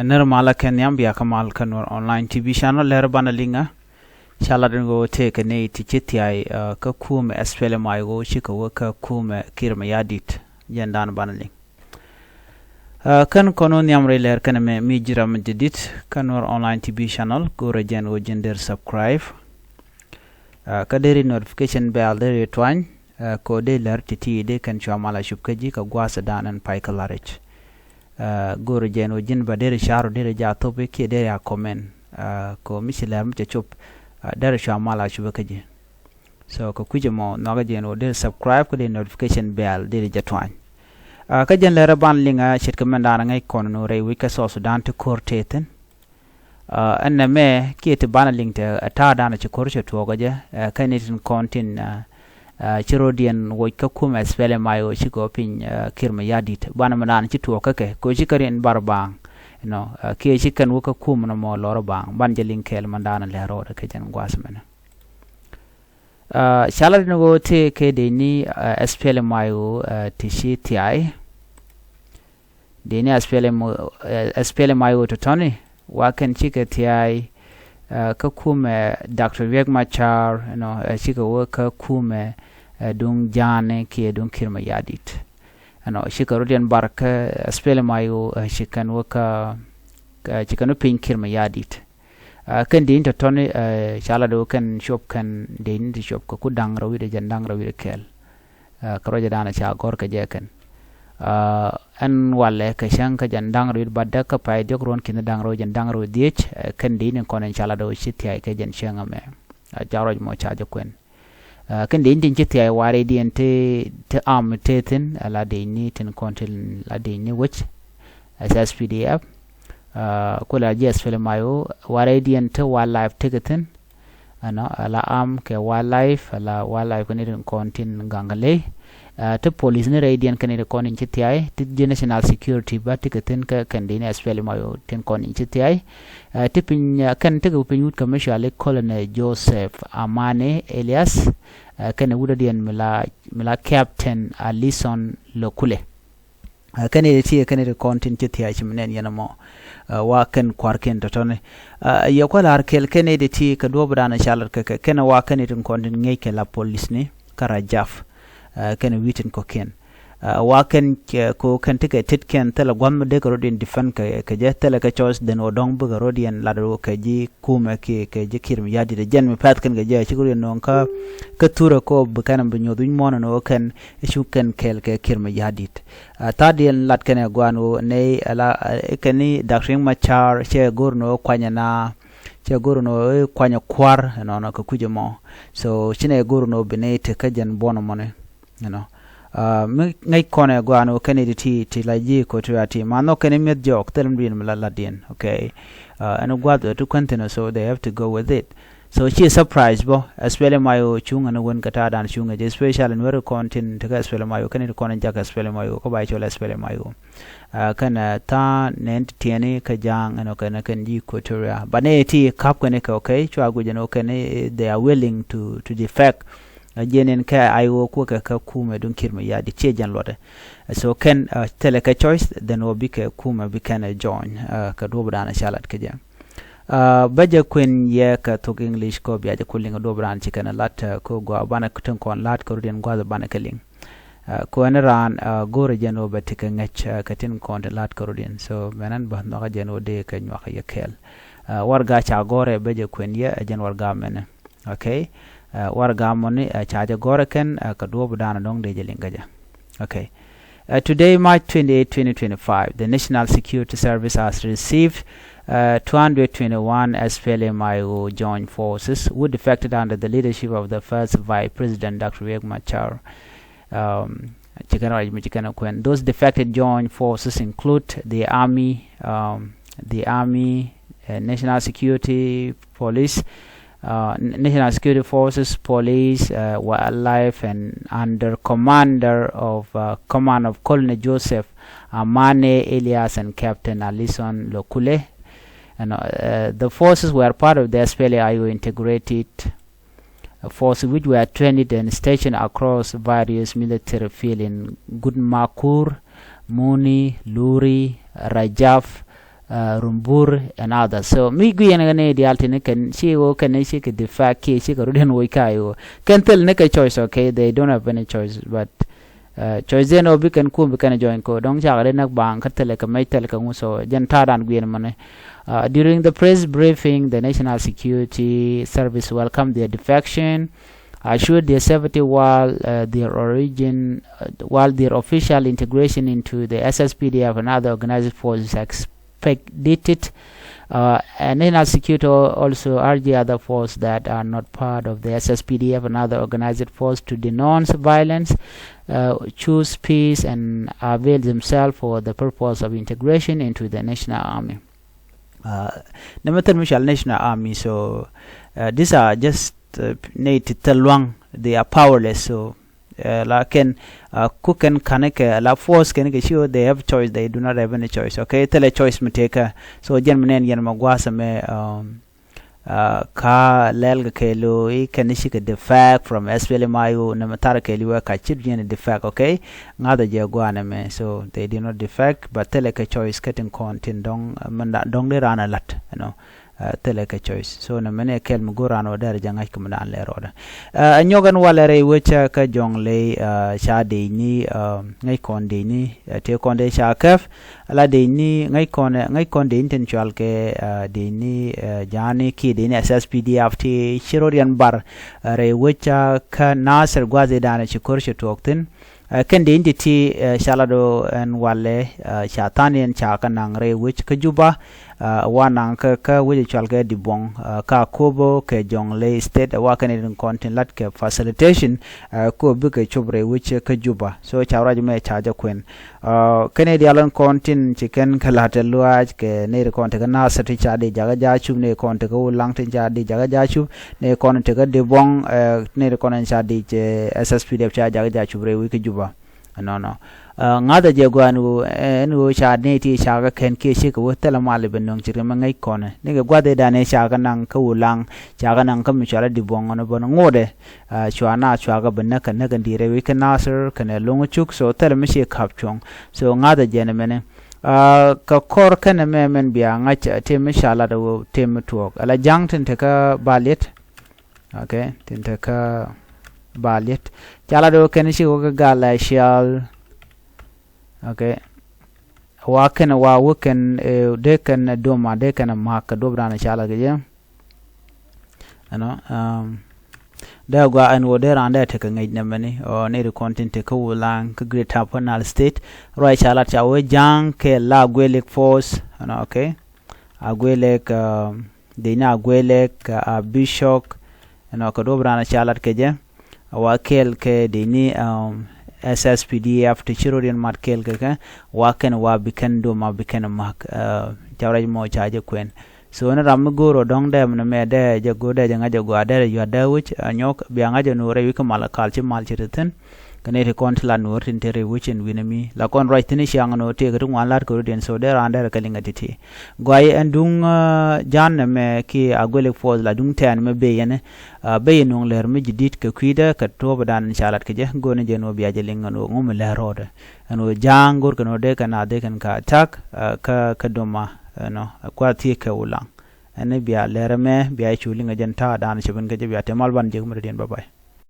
Nirmala Kenyam Bia Kamal Kanur online TV channel Lerbana Linga Shaladingo take a nay to thiay Kakum SPLM IO Chikawaka Kume Kirmayadit Yandan Banaling. Kan kononiam reler kaname mijiram didit Kanur online TV channel go regen o gender subscribe kaderi notification bell there twine ko de ler titi de kan chamala shupkaji ka gwasa danan paikalaric go regen o jin badere sharo de ja topic ke de ya comment ko misilar mu chop der chamala shupkaji so ko kujemo noga jen o de subscribe ko de notification bell de ja twine kajan lera ban linga shit kamandana ngai kono re wika so Sudan to korteten anna me kiete bana lingte ata dana ci korche to gaje kanitin kontin chirodian wika kuma SPLM IO ci go pin kirma yadit bana manana ci to kake ko ci karin barbang no ke ci kan waka kuma no mo loro bang ban je linkel mandana lero da kajan gwasmena shala dinago te ke de ni SPLM IO tishi thiay de ni SPLM IO to tony wakan chika thiay ka kume Dr. Riek Machar chika waka kume dung jane ki dung kirma yadit chika rodian barka SPLM IO chikan waka chikan pin kirma yadit kan din to tony chala do kan shop kan din di shop ko dang rawi de jandang rawi de kel kroja dana cha gor ka je kan an wale ka shan ka jandang rawi badda ka pai de ron kin dang rawi jandang rawi diech kan din kon chala do chiti ka jen shanga me jaro mo cha je kwen kan din din chiti ai ware di ente te am teten ala de ni tin kontil la de ni which as SPDF kula SPLM IO waradian to wildlife ticketing ala am ke wildlife ala wildlife kanirin kontin gangale to police ne radian kanirin konin chitiai to national security ba ticketing ka kandine SPLM IO tin konin chitiai tipin kan tiga pinyut commercial colonel Joseph Amane Elias kan wudadian mila captain Alison Lokule kanere tie kanere kontin chitiai chimnen yanamo wakan kwarken to tone ya kwala arkel kene de ti ka do bana shalar ka kene wakan itin kontin ngeke la police ni kara jaf kene witin ko ken wakan ko kan tika titken tala gwam de ko rodin difan ka je tala ka chos den odong bu rodin la do ka ji kuma ke je kirmi yadi de jen mi pat kan ga je chiguri non ka tura ko bu kanam bu nyodun mono no kan shukan kel ke kirmi yadit tadien lat kene gwanu ne ala kani Dr. Machar che gorno kwanya kwanya kwar no ko kujemo so chine gorno benete kajan bono mone ngai kone gwanu kene ti laji ko tuati mano kene met jok telm din maladien okay and gwado to continue so they have to go with it so she is surprised bo SPLM IO chunga no won kata dan chunga je special and very content to SPLM IO kene ko nan jaka SPLM IO ko bai chola SPLM IO kana ta nent tiene ka jang kana kan di ko turia bane ti kap kene ka okay chwa go jeno kene they are willing to defect jenen ka IO ko ka kuma dun kirma ya di chejan lode so can tele ka choice then obi ka kuma bi kana join ka do bana shalat ka jang baja kwen ye ka talk English ko biya ko linga do bran chikana lat ko go bana kutun kon lat ko den go bana kaling ko ran go rejeno batika ngach katin kon lat ko den so menan ba no jeno de ka nywa ka yekel warga cha gore baja kwen ye ajen warga men okay warga moni cha gore ken ka do bana dong de jelinga ja okay today March 28 2025 the National Security Service has received 221 SPLM IO joint forces who defected under the leadership of the first Vice President Dr. Riek Machar. Those defected joint forces include the Army, National Security Police, National Security Forces, Police, Wildlife, and under command of Colonel Joseph Amane Elias and Captain Alison Lokule. And the forces were part of the SPLM IO integrated forces which were trained and stationed across various military fields in Gudmakur, Muni, Luri, Rajaf, Rumbur and others. So mi guyen ngane di altine can she the fact ki she ruden wikayo can tell neka choice. Okay, they don't have any choice, but choice then obi can kum can join ko dong jagare nak bang katele ka mai tel ka nguso jan taran guyen mane. During the press briefing, the National Security Service welcomed their defection, assured their safety while their official integration into the SSPDF and other organized forces expedited. And National Security also urged the other forces that are not part of the SSPDF and other organized forces to denounce violence, choose peace, and avail themselves for the purpose of integration into the National Army. National Army, so these are just native Talwang, they are powerless. So lakin cook and kaneke la force can sure they have choice, they do not have any choice. Okay, tell a choice mateka. So German yan magwasa me ka lelga kelo I can shika defect from SPLM IO namatara keliwa ka chidrian defect. Okay, ngada jaguana me, so they did not defect, but tell a choice getting content dong de rana lat, you know. Teleka choice so na mene kel mugurano dar jangay kumudan le roda nyogan walere wecha ka jongle sha de ni ngay konde ni te konde sha kaf ala de ni ngay konde intentional ke de ni jani ki de ni SSPDF ti shirorian bar re wecha ka nasir gwaze dana chikur shitoktin kan de inditi shalado en wale shatani en chaka nangre which kajuba wanang ka which chalga dibong ka kobo ke jongle state wakan in content lat ke facilitation ko buke chobre which kajuba so chawraj me chaja kwen canadian content chicken kalata luaj ke ne content na sati chade jaga jachu ne content ko langtin chade jaga jachu ne content ka dibong ne content chade SSPDF jaga jachu bre which kajuba no ngada jegwanu enu chadne ti chaga ken ke shi ko tela male benong chire mangai kone ne gwade dane chaga nang ko ulang chaga nang kam chala di bongono bon ngode chwana chaga benna kan nagan dire we kan nasir kan long chuk so tela mi shi kapchong so ngada jene mene ka kor kan men biya ngacha te mishala do te mtuok ala jangten te ka balet okay tin te ka balet chala do ken shi ko gala shal okay waken wa waken de kan doma de kan mak dobrana chala ge ano da gwa an woder anda te kan ngai mani o ne content te ko lang ka great personal state right chala cha we jang ke la gwelek force ano okay agwelek de na gwelek bishop ano ko dobrana chala ke je wakel ke de ni SSPDF to chirorian markel ke waken wa biken doma biken mak jawraj mo chaje kwen so na ramgoro dong dem na me de jagode janga jagode yu da which nyok bianga janore wi kamala kalchi malchiriten kane re kontla nur tintere which in winami la kon right ni shang no te gru wan lar ko den so der ander kalinga titi gwai andung jan me ki agole force la dung tan me be yene be non ler me jidit ke kwida ka to badan chalat ke je gone je no biaje linga no ngum le rode ano jangor kano de kana de kan ka tak ka doma no kwa ti ke ulang ene bia ler me bia chulinga jen ta dan cheben ke je bia te malban je mre den bye bye.